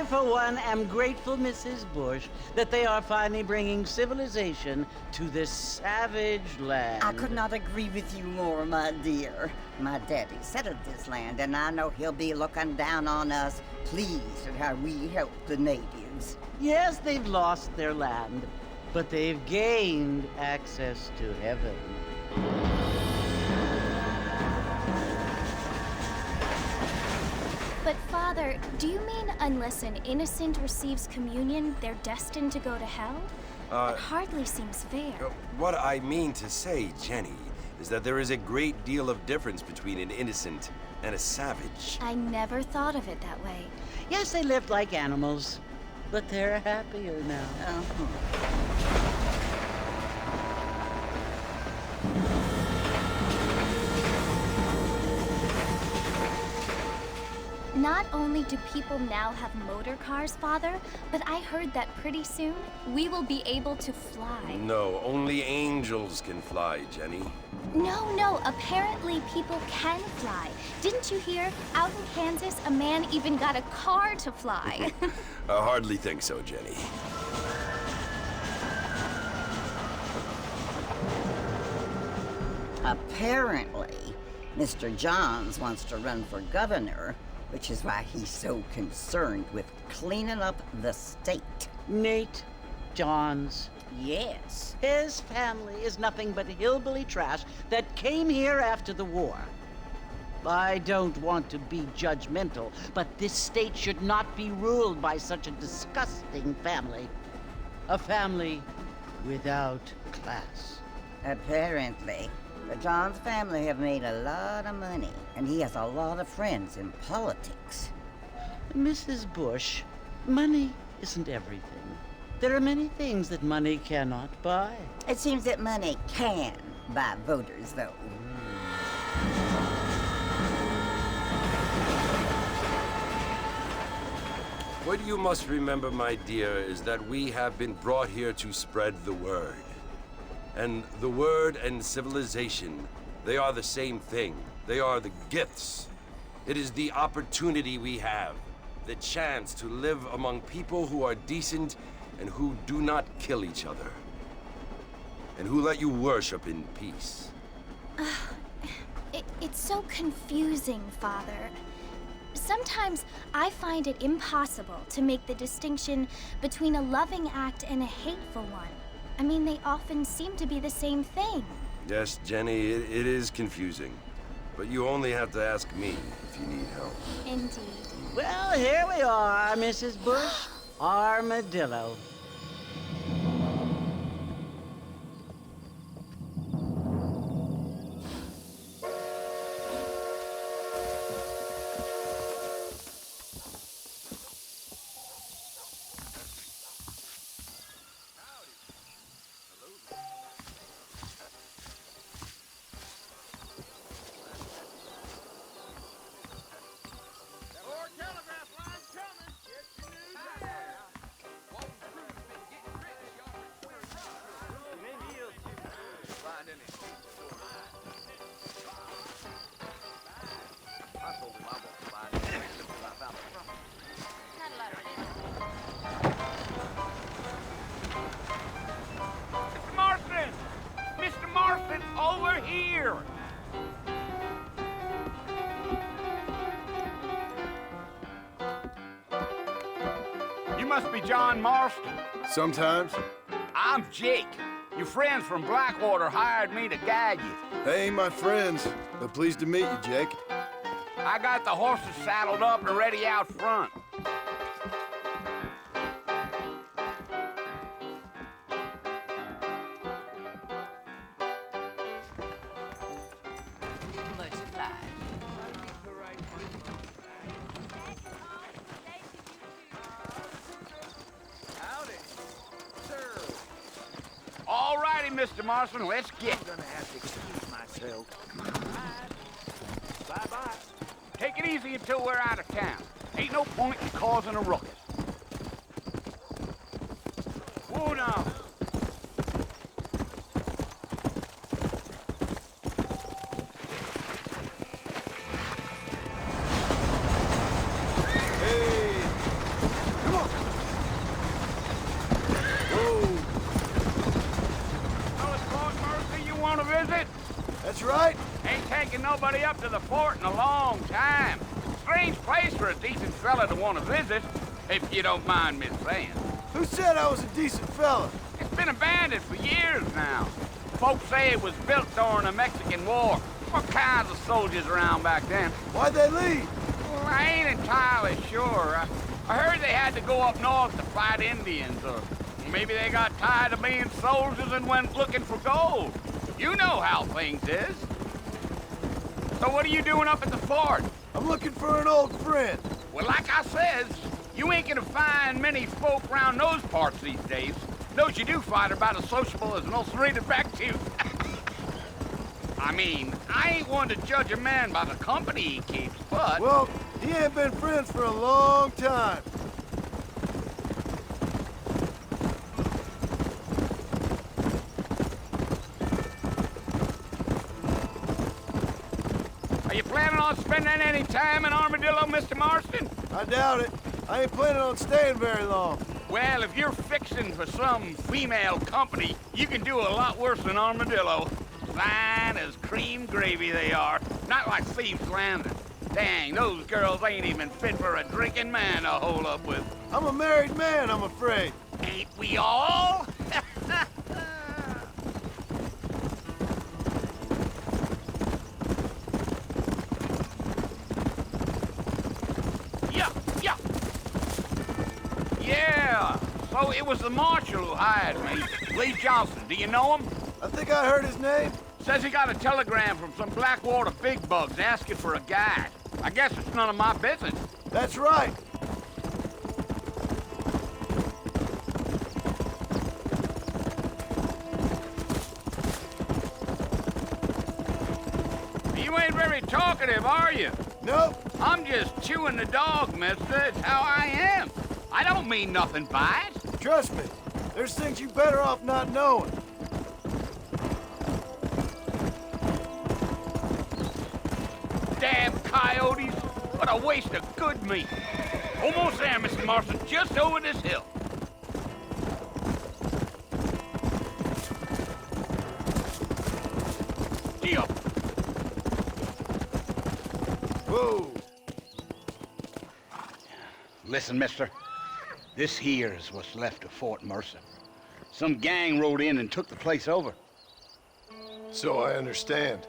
for one, am grateful, Mrs. Bush, that they are finally bringing civilization to this savage land. I could not agree with you more, my dear. My daddy settled this land, and I know he'll be looking down on us, pleased at how we help the natives. Yes, they've lost their land, but they've gained access to heaven. But Father, do you mean unless an innocent receives communion, they're destined to go to hell? That hardly seems fair. What I mean to say, Jenny, is that there is a great deal of difference between an innocent and a savage. I never thought of it that way. Yes, they lived like animals, but they're happier now. Not only do people now have motor cars, Father, but I heard that pretty soon we will be able to fly. No, only angels can fly, Jenny. No, apparently people can fly. Didn't you hear? Out in Kansas, a man even got a car to fly. I hardly think so, Jenny. Apparently, Mr. Johns wants to run for governor, which is why he's so concerned with cleaning up the state. Nate Johns. Yes. His family is nothing but hillbilly trash that came here after the war. I don't want to be judgmental, but this state should not be ruled by such a disgusting family. A family without class. Apparently, the Johns family have made a lot of money, and he has a lot of friends in politics. Mrs. Bush, money isn't everything. There are many things that money cannot buy. It seems that money can buy voters, though. What you must remember, my dear, is that we have been brought here to spread the word. And the word and civilization, they are the same thing. They are the gifts. It is the opportunity we have, the chance to live among people who are decent and who do not kill each other, and who let you worship in peace. It's so confusing, Father. Sometimes I find it impossible to make the distinction between a loving act and a hateful one. I mean, they often seem to be the same thing. Yes, Jenny, it is confusing. But you only have to ask me if you need help. Indeed. Well, here we are, Mrs. Bush. Armadillo. Mr. Marston, over here! You must be John Marston. Sometimes. I'm Jake. Your friends from Blackwater hired me to guide you. Hey, my friends. But pleased to meet you, Jake. I got the horses saddled up and ready out front. All righty, Mr. Marston, let's get. I'm gonna have to excuse myself. Bye-bye. Take it easy until we're out of town. Ain't no point in causing a ruckus. Whoa now. Hey! visit? That's right. Ain't taken nobody up to the fort in a long time. Strange place for a decent fella to want to visit, if you don't mind me saying. Who said I was a decent fella? It's been abandoned for years now. Folks say it was built during the Mexican War. All kinds of soldiers around back then. Why'd they leave? Well, I ain't entirely sure. I heard they had to go up north to fight Indians, or maybe they got tired of being soldiers and went looking for gold. You know how things is. So what are you doing up at the fort? I'm looking for an old friend. Well, like I says, you ain't gonna find many folk around those parts these days. Those you do find are about as sociable as an ulcerated back tooth. I mean, I ain't one to judge a man by the company he keeps, but... Well, he ain't been friends for a long time. Are you planning on spending any time in Armadillo, Mr. Marston? I doubt it. I ain't planning on staying very long. Well, if you're fixing for some female company, you can do a lot worse than Armadillo. Fine as cream gravy they are. Not like Thieves Landing. Dang, those girls ain't even fit for a drinking man to hold up with. I'm a married man, I'm afraid. Ain't we all? Yeah, yeah. Yeah, so it was the marshal who hired me. Lee Johnson, do you know him? I think I heard his name. Says he got a telegram from some Blackwater big bugs asking for a guide. I guess it's none of my business. That's right. You ain't very talkative, are you? Nope. I'm just chewing the dog, mister. It's how I am. I don't mean nothing by it. Trust me. There's things you better off not knowing. Damn coyotes. What a waste of good meat. Almost there, Mr. Marston. Just over this hill. Deal. Whoa. Listen, mister. This here is what's left of Fort Mercer. Some gang rode in and took the place over. So I understand.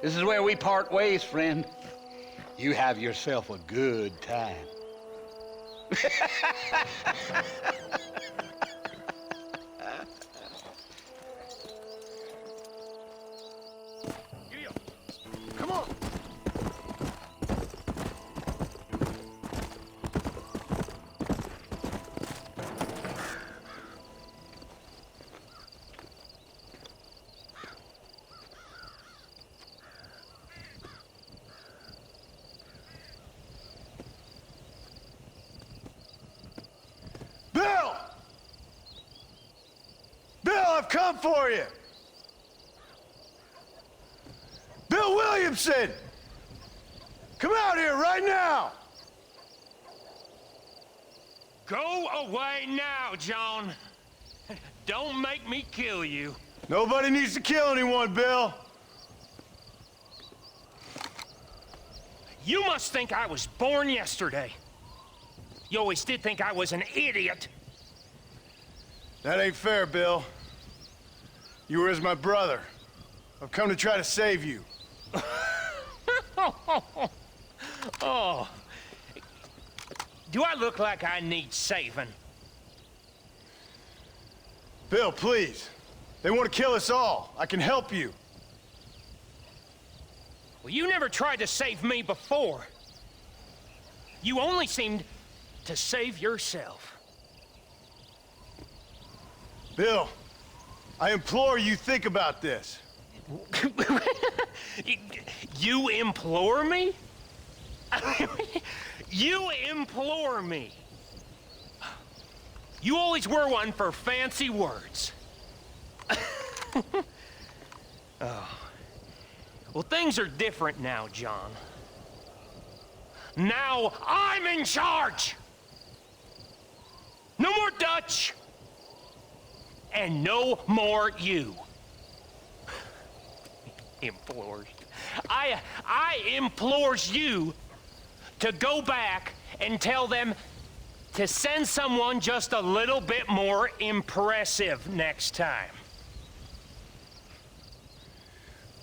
This is where we part ways, friend. You have yourself a good time. Come on. Bill! Bill, I've come for you! Bill Williamson! Come out here right now! Go away now, John. Don't make me kill you. Nobody needs to kill anyone, Bill. You must think I was born yesterday. You always did think I was an idiot. That ain't fair, Bill. You were as my brother. I've come to try to save you. Oh. Do I look like I need saving? Bill, please. They want to kill us all. I can help you. Well, you never tried to save me before. You only seemed to save yourself. Bill, I implore you think about this. You implore me? You implore me. You always were one for fancy words. Oh. Well, things are different now, John. Now I'm in charge! No more Dutch! And no more you. Implores. I implores you to go back and tell them to send someone just a little bit more impressive next time.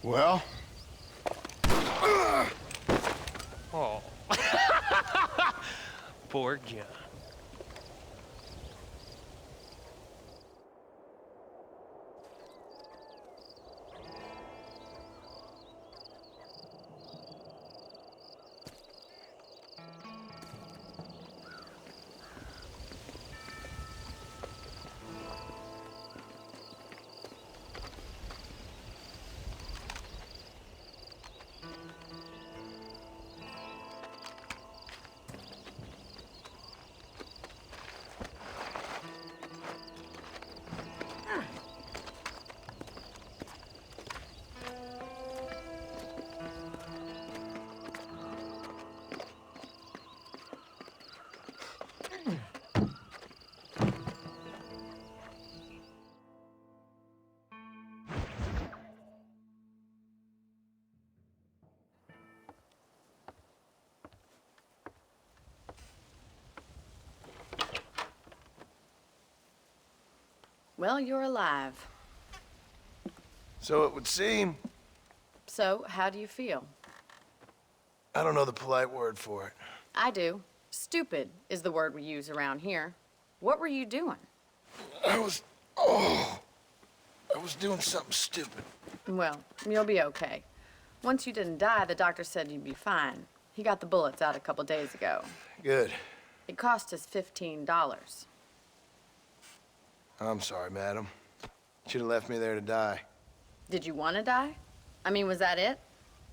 Well? Oh. Poor John. Well, you're alive. So it would seem. So, how do you feel? I don't know the polite word for it. I do. Stupid is the word we use around here. What were you doing? I was doing something stupid. Well, you'll be okay. Once you didn't die, the doctor said you'd be fine. He got the bullets out a couple days ago. Good. It cost us $15. I'm sorry, madam. Should have left me there to die. Did you want to die? I mean, was that it?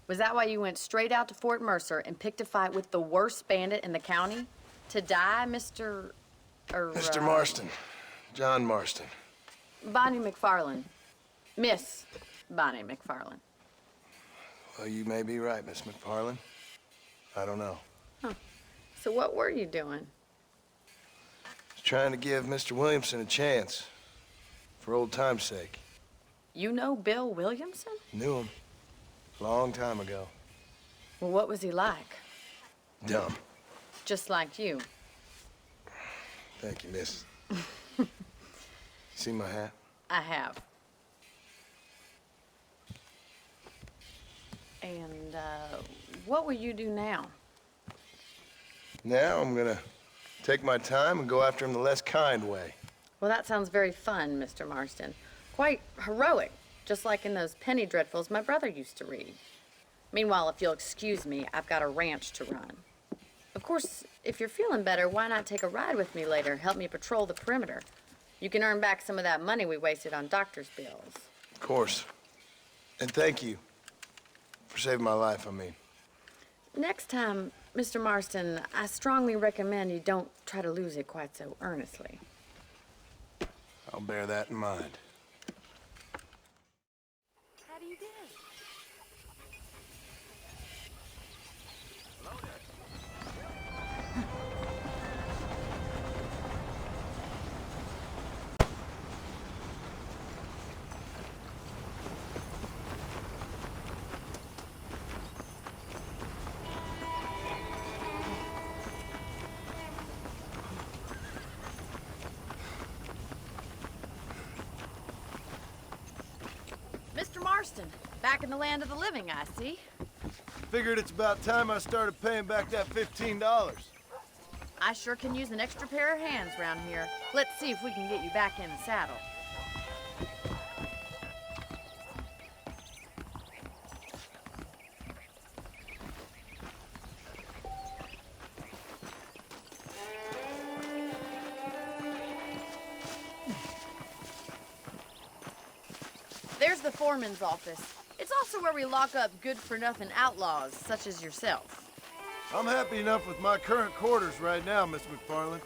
Was that why you went straight out to Fort Mercer and picked a fight with the worst bandit in the county? To die, Mr. Mr. Marston. John Marston. Bonnie McFarland. Miss Bonnie McFarland. Well, you may be right, Miss McFarland. I don't know. So what were you doing? Just trying to give Mr. Williamson a chance. For old time's sake. You know Bill Williamson? Knew him. Long time ago. Well, what was he like? Dumb. Just like you. Thank you, miss. See my hat? I have. And, what will you do now? Now I'm gonna take my time and go after him the less kind way. Well, that sounds very fun, Mr. Marston. Quite heroic, just like in those penny dreadfuls my brother used to read. Meanwhile, if you'll excuse me, I've got a ranch to run. Of course, if you're feeling better, why not take a ride with me later? Help me patrol the perimeter. You can earn back some of that money we wasted on doctor's bills. Of course. And thank you for saving my life, I mean. Next time, Mr. Marston, I strongly recommend you don't try to lose it quite so earnestly. I'll bear that in mind. How do you do? Mr. Marston, back in the land of the living, I see. Figured it's about time I started paying back that $15. I sure can use an extra pair of hands around here. Let's see if we can get you back in the saddle. There's the foreman's office. It's also where we lock up good-for-nothing outlaws, such as yourself. I'm happy enough with my current quarters right now, Miss McFarland.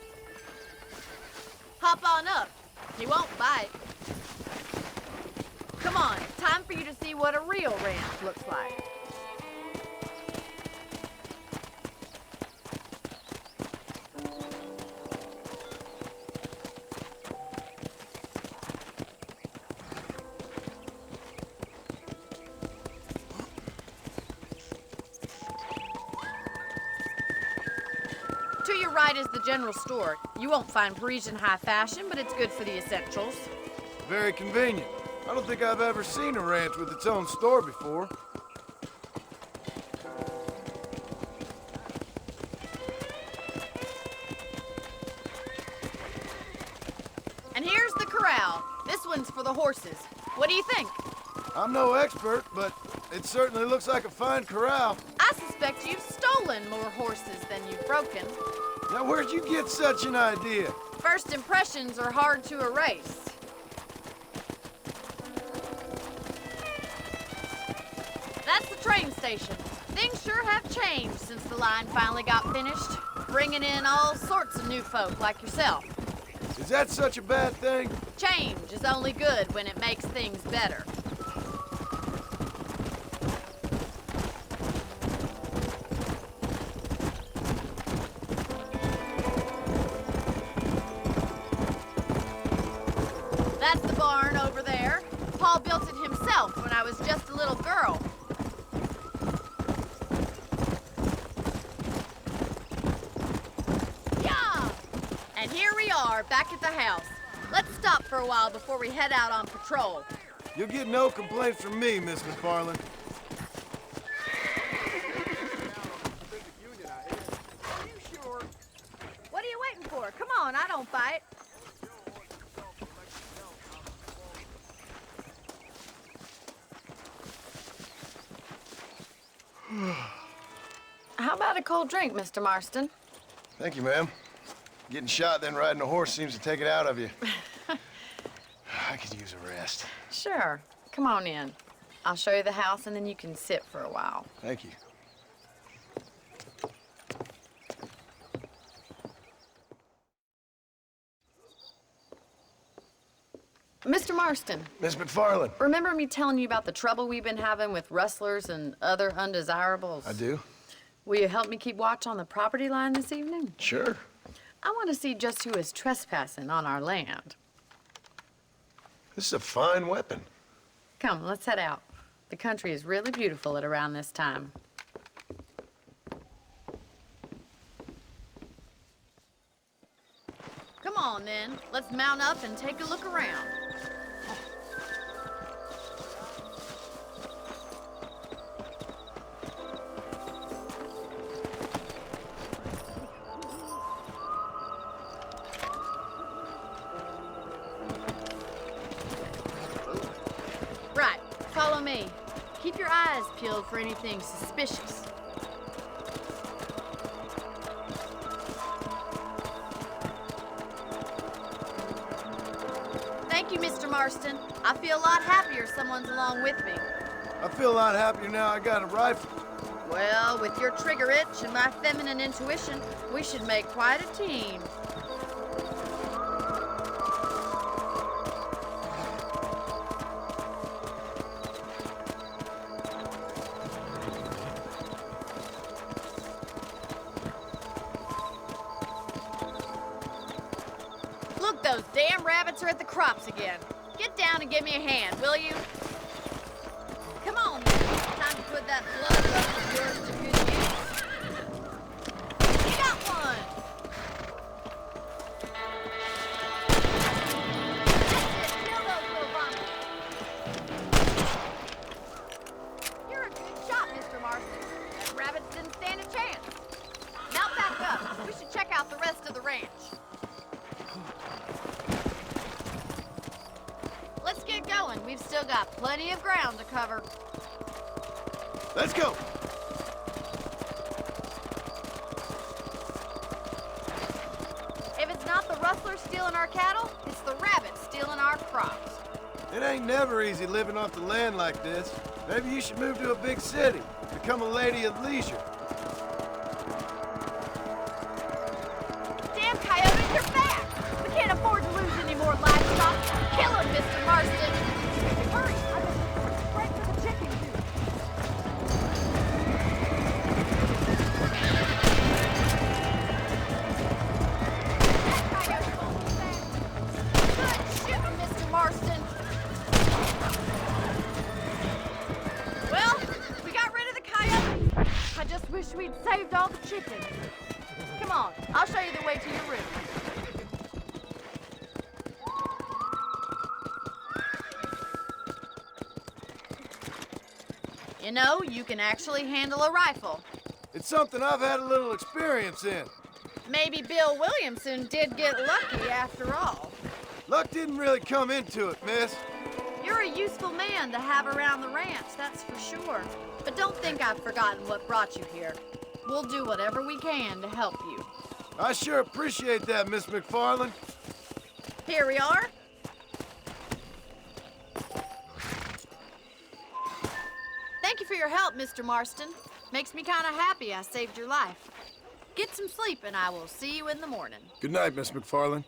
Hop on up. He won't bite. Come on, time for you to see what a real ranch looks like. To your right is the general store. You won't find Parisian high fashion, but it's good for the essentials. Very convenient. I don't think I've ever seen a ranch with its own store before. And here's the corral. This one's for the horses. What do you think? I'm no expert, but it certainly looks like a fine corral. I suspect you've stolen more horses than you've broken. Now, where'd you get such an idea? First impressions are hard to erase. That's the train station. Things sure have changed since the line finally got finished, bringing in all sorts of new folk like yourself. Is that such a bad thing? Change is only good when it makes things better. That's the barn over there. Paul built it himself when I was just a little girl. Yeah! And here we are, back at the house. Let's stop for a while before we head out on patrol. You'll get no complaints from me, Miss McFarland. Are you sure? What are you waiting for? Come on, I don't bite. How about a cold drink, Mr. Marston? Thank you, ma'am. Getting shot, then riding a horse seems to take it out of you. I could use a rest. Sure. Come on in. I'll show you the house, and then you can sit for a while. Thank you. Mr. Marston, Miss McFarland. remember me telling you about the trouble we've been having with rustlers and other undesirables? I do? Will you help me keep watch on the property line this evening? Sure. I want to see just who is trespassing on our land. This is a fine weapon. Come, let's head out. The country is really beautiful at around this time. Come on, then. Let's mount up and take a look around. Right, follow me. Keep your eyes peeled for anything suspicious. Thank you, Mr. Marston. I feel a lot happier someone's along with me. I feel a lot happier now I got a rifle. Well, with your trigger itch and my feminine intuition, we should make quite a team. Look, those damn rabbits are at the crops again. Get down and give me a hand, will you? Come on, then. Time to put that blood lust of yours to good use. You got one! That's it. Kill those little vomits. You're a good shot, Mr. Marston. That rabbit didn't stand a chance. Now back up. We should check out the rest of the ranch. Let's get going. We've still got plenty of ground to cover. Let's go. If it's not the rustlers stealing our cattle, it's the rabbits stealing our crops. It ain't never easy living off the land like this. Maybe you should move to a big city. Become a lady of leisure. Damn coyotes, they're back! We can't afford to lose any more livestock. Kill them, Mr. Marston! Hurry! I don't right for the chicken coop. That coyote won't be back. Good shooting, Mr. Marston. Well, we got rid of the coyotes. I just wish we'd saved all the chickens. Come on, I'll You know, you can actually handle a rifle. It's something I've had a little experience in. Maybe Bill Williamson did get lucky after all. Luck didn't really come into it, miss. You're a useful man to have around the ranch, that's for sure. But don't think I've forgotten what brought you here. We'll do whatever we can to help you. I sure appreciate that, Miss McFarland. Here we are. Thank you for your help, Mr. Marston. Makes me kind of happy I saved your life. Get some sleep and I will see you in the morning. Good night, Miss McFarland.